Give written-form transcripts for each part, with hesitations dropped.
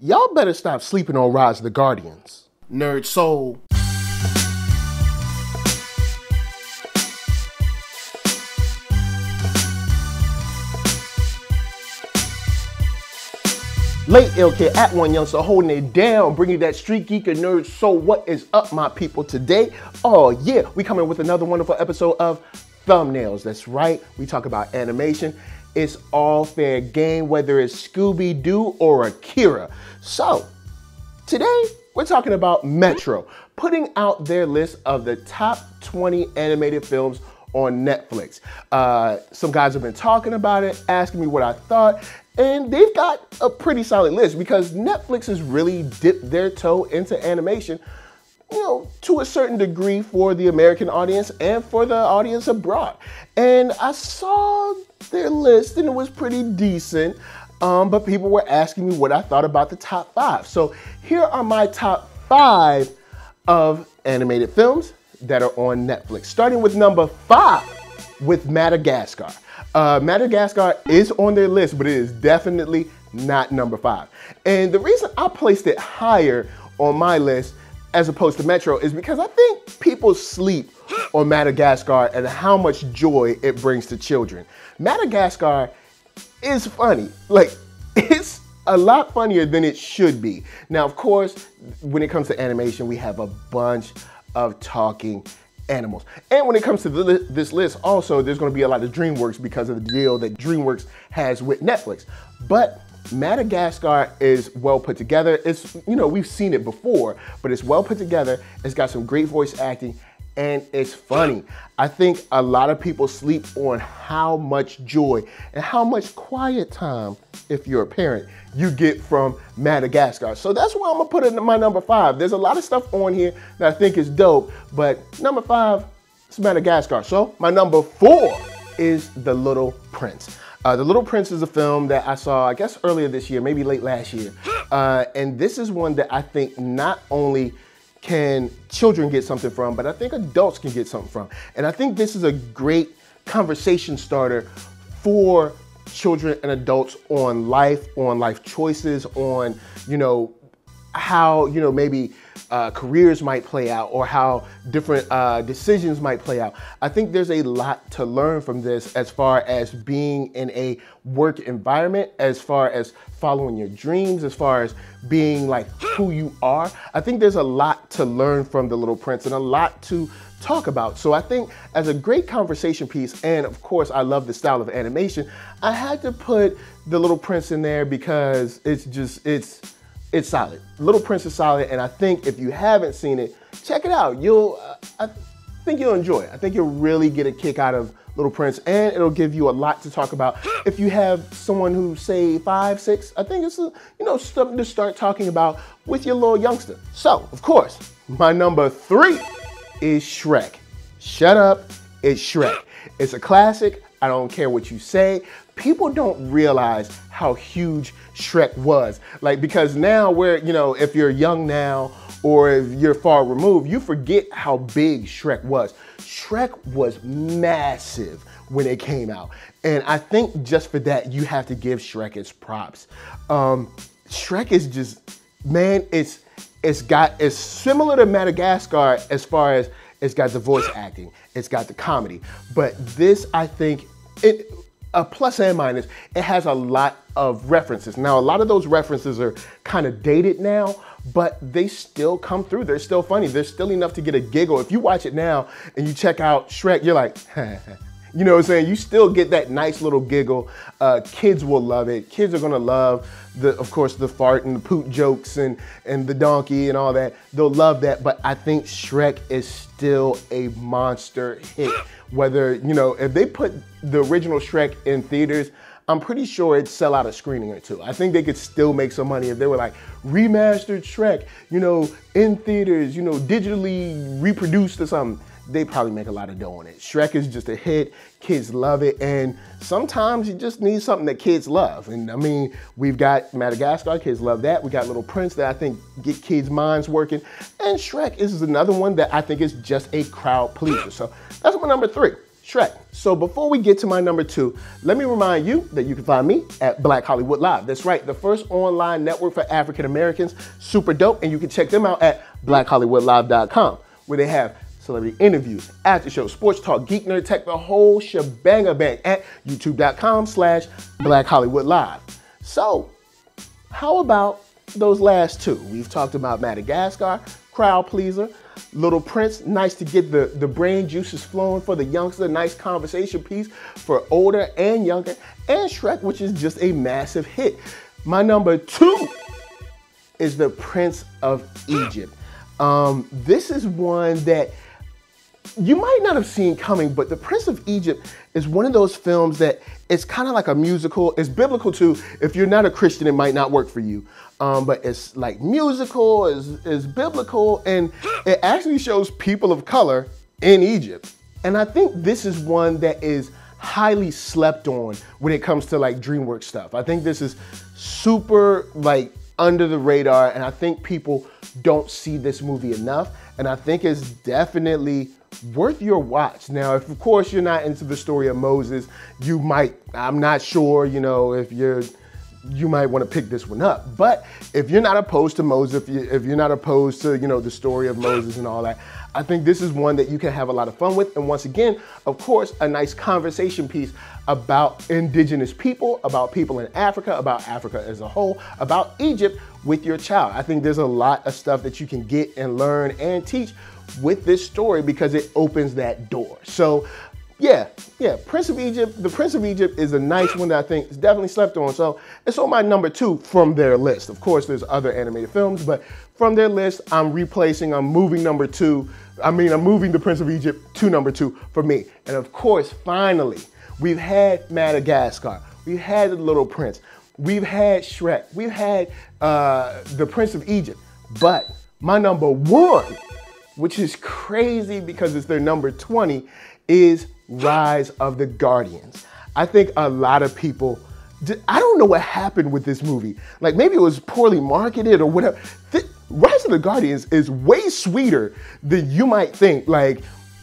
Y'all better stop sleeping on Rise of the Guardians. NERDSoul. Late Ill Kid at OneYoungsta holding it down, bringing that StreetGeek and NERDSoul. What is up, my people, today? Oh yeah, we coming with another wonderful episode of Thumbnails. That's right, we talk about animation. It's all fair game, whether it's Scooby-Doo or Akira. So, today we're talking about Metro, putting out their list of the top 20 animated films on Netflix. Some guys have been talking about it, asking me what I thought, and they've got a pretty solid list because Netflix has really dipped their toe into animation, you know, to a certain degree for the American audience and for the audience abroad. And I saw their list and it was pretty decent, but people were asking me what I thought about the top 5. So here are my top 5 of animated films that are on Netflix. Starting with number 5 with Madagascar. Madagascar is on their list, but it is definitely not number 5. And the reason I placed it higher on my list as opposed to Metro is because I think people sleep on Madagascar and how much joy it brings to children. Madagascar is funny. Like, it's a lot funnier than it should be. Now, of course, when it comes to animation, we have a bunch of talking animals. And when it comes to this list, also, there's going to be a lot of Dreamworks because of the deal that Dreamworks has with Netflix. But Madagascar is well put together. It's, you know, we've seen it before, but it's well put together. It's got some great voice acting and it's funny. I think a lot of people sleep on how much joy and how much quiet time, if you're a parent, you get from Madagascar. So that's where I'm gonna put it in my number 5. There's a lot of stuff on here that I think is dope, but number 5 is Madagascar. So my number 4 is The Little Prince. The Little Prince is a film that I saw, I guess, earlier this year, maybe late last year. And this is one that I think not only can children get something from, but I think adults can get something from. And I think this is a great conversation starter for children and adults on life choices, on, you know, how, you know, maybe careers might play out or how different decisions might play out. I think there's a lot to learn from this as far as being in a work environment, as far as following your dreams, as far as being like who you are. I think there's a lot to learn from The Little Prince and a lot to talk about. So I think as a great conversation piece, and of course I love the style of animation, I had to put The Little Prince in there because it's just, it's solid. Little Prince is solid, and I think if you haven't seen it, check it out. I think you'll enjoy it. I think you'll really get a kick out of Little Prince, and it'll give you a lot to talk about. If you have someone who's, say, 5, 6, I think it's you know, something to start talking about with your little youngster. So, of course, my number 3 is Shrek. Shut up, it's Shrek. It's a classic. I don't care what you say. People don't realize how huge Shrek was. Like, because now we're, you know, if you're young now or if you're far removed, you forget how big Shrek was. Shrek was massive when it came out. And I think just for that, you have to give Shrek its props. Shrek is just, man, it's similar to Madagascar as far as it's got the voice acting, it's got the comedy. But this, I think, a plus and minus, it has a lot of references. Now, a lot of those references are kind of dated now, but they still come through. They're still funny. There's still enough to get a giggle. If you watch it now and you check out Shrek, you're like, you know what I'm saying? You still get that nice little giggle. Kids will love it. Kids are gonna love of course, the fart and the poot jokes and the donkey and all that. They'll love that, but I think Shrek is still a monster hit. Whether, you know, if they put the original Shrek in theaters, I'm pretty sure it'd sell out a screening or two. I think they could still make some money if they were like, remastered Shrek, you know, in theaters, you know, digitally reproduced or something. They probably make a lot of dough on it. Shrek is just a hit. Kids love it. And sometimes you just need something that kids love. And I mean, we've got Madagascar, kids love that. We got Little Prince that I think get kids' minds working. And Shrek is another one that I think is just a crowd pleaser. So that's my number 3. Shrek. So before we get to my number 2, let me remind you that you can find me at Black Hollywood Live. That's right, the first online network for African Americans. Super dope, and you can check them out at blackhollywoodlive.com, where they have celebrity interviews, after shows, sports talk, geek, nerd, tech, the whole shebang at youtube.com/Black Hollywood Live. So how about those last 2? We've talked about Madagascar, crowd pleaser, Little Prince, nice to get the brain juices flowing for the youngster, nice conversation piece for older and younger, and Shrek, which is just a massive hit. My number 2 is The Prince of Egypt. This is one that you might not have seen coming, but The Prince of Egypt is one of those films that it's kind of like a musical. It's biblical too. If you're not a Christian, it might not work for you. But it's like musical, is biblical, and it actually shows people of color in Egypt. And I think this is one that is highly slept on when it comes to like Dreamworks stuff. I think this is super like under the radar, and I think people don't see this movie enough, and I think it's definitely worth your watch. Now, if of course you're not into the story of Moses, you might, I'm not sure, you know, if you might want to pick this one up. But if you're not opposed to Moses, if you're not opposed to, you know, the story of Moses and all that, I think this is one that you can have a lot of fun with. And once again, of course, a nice conversation piece about indigenous people, about people in Africa, about Africa as a whole, about Egypt with your child. I think there's a lot of stuff that you can get and learn and teach with this story because it opens that door. So yeah, Prince of Egypt, The Prince of Egypt is a nice one that I think is definitely slept on. So it's on my number 2 from their list. Of course, there's other animated films, but from their list, I'm moving number 2. I'm moving The Prince of Egypt to number 2 for me. And of course, finally, we've had Madagascar. We've had The Little Prince. We've had Shrek. We've had The Prince of Egypt. But my number 1, which is crazy because it's their number 20, is Rise of the Guardians. I think a lot of people, I don't know what happened with this movie. Like maybe it was poorly marketed or whatever. Rise of the Guardians is way sweeter than you might think. Like,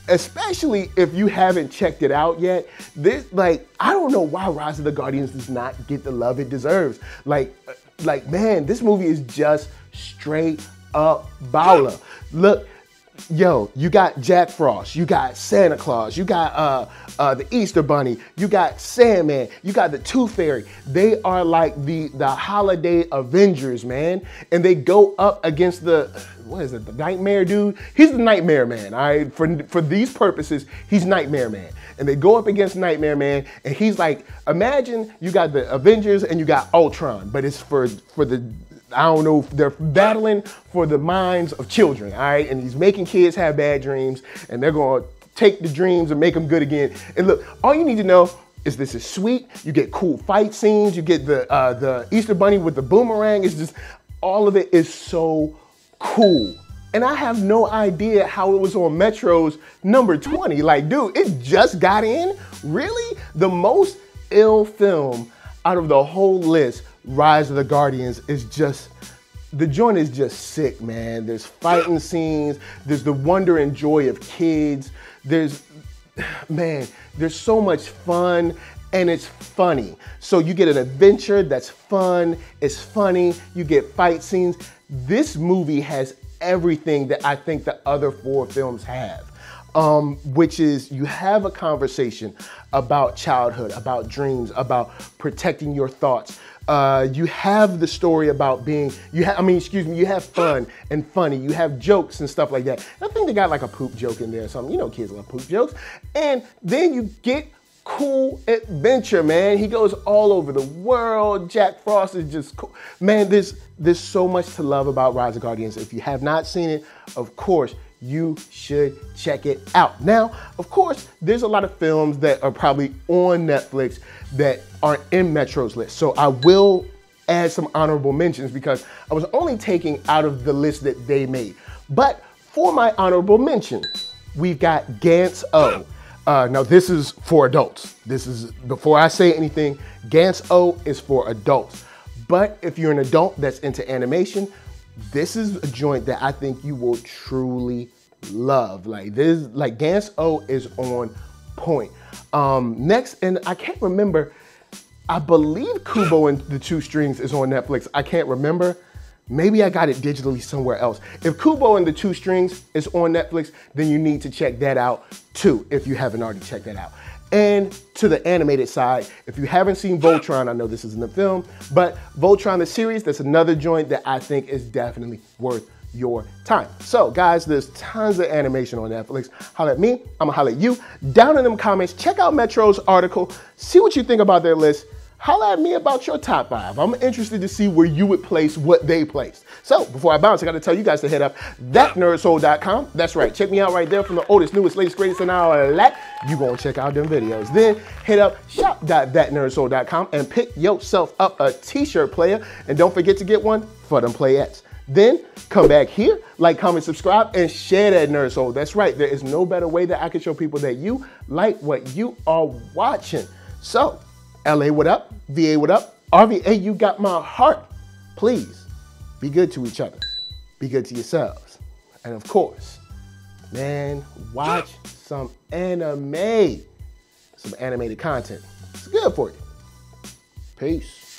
especially if you haven't checked it out yet. I don't know why Rise of the Guardians does not get the love it deserves. Like man, this movie is just straight up baller. Look, yo, you got Jack Frost, you got Santa Claus, you got the Easter Bunny, you got Sandman, you got the Tooth Fairy. They are like the holiday Avengers, man. And they go up against the Nightmare dude? He's the Nightmare Man, all right? For these purposes, he's Nightmare Man. And they go up against Nightmare Man, and he's like, imagine you got the Avengers and you got Ultron, but it's for the, I don't know, they're battling for the minds of children, all right? And he's making kids have bad dreams, and they're gonna take the dreams and make them good again. And look, all you need to know is this is sweet. You get cool fight scenes. You get the Easter Bunny with the boomerang. It's just, all of it is so cool. And I have no idea how it was on Metro's number 20. Like, dude, it just got in? Really? The most ill film out of the whole list, Rise of the Guardians, is just, the joint is just sick, man. There's fighting scenes, there's the wonder and joy of kids, there's so much fun, and it's funny. So you get an adventure that's fun, it's funny, you get fight scenes. This movie has everything that I think the other 4 films have. Which is, you have a conversation about childhood, about dreams, about protecting your thoughts. You have the story about being, you have fun and funny. You have jokes and stuff like that. I think they got like a poop joke in there or something. You know, kids love poop jokes. And then you get cool adventure, man. He goes all over the world. Jack Frost is just cool. Man, there's so much to love about Rise of Guardians. If you have not seen it, of course, you should check it out. Now, of course, there's a lot of films that are probably on Netflix that aren't in Metro's list. So I will add some honorable mentions because I was only taking out of the list that they made. But for my honorable mention, we've got Gantz O. Now this is for adults. This is, before I say anything, Gantz O is for adults. But if you're an adult that's into animation, this is a joint that I think you will truly love. Like this, like Gantz O is on point. Next, and I can't remember, I believe Kubo and the Two Strings is on Netflix. I can't remember. Maybe I got it digitally somewhere else. If Kubo and the Two Strings is on Netflix, then you need to check that out too, if you haven't already checked that out. And to the animated side, if you haven't seen Voltron, I know this isn't a film, but Voltron the series, that's another joint that I think is definitely worth your time. So guys, there's tons of animation on Netflix. Holla at me, I'm gonna holla at you. Down in them comments, check out Metro's article, see what you think about their list. Holla at me about your top 5. I'm interested to see where you would place what they placed. So before I bounce, I gotta tell you guys to head up ThatNERDSoul.com. That's right, check me out right there from the oldest, newest, latest, greatest, and all that. You gonna check out them videos. Then hit up shop.ThatNERDSoul.com and pick yourself up a t-shirt player. And don't forget to get one for them playettes. Then come back here, like, comment, subscribe, and share that Nerd Soul. That's right, there is no better way that I can show people that you like what you are watching. So, LA, what up? VA, what up? RVA, you got my heart. Please, be good to each other. Be good to yourselves. And of course, man, watch some anime. Some animated content. It's good for you. Peace.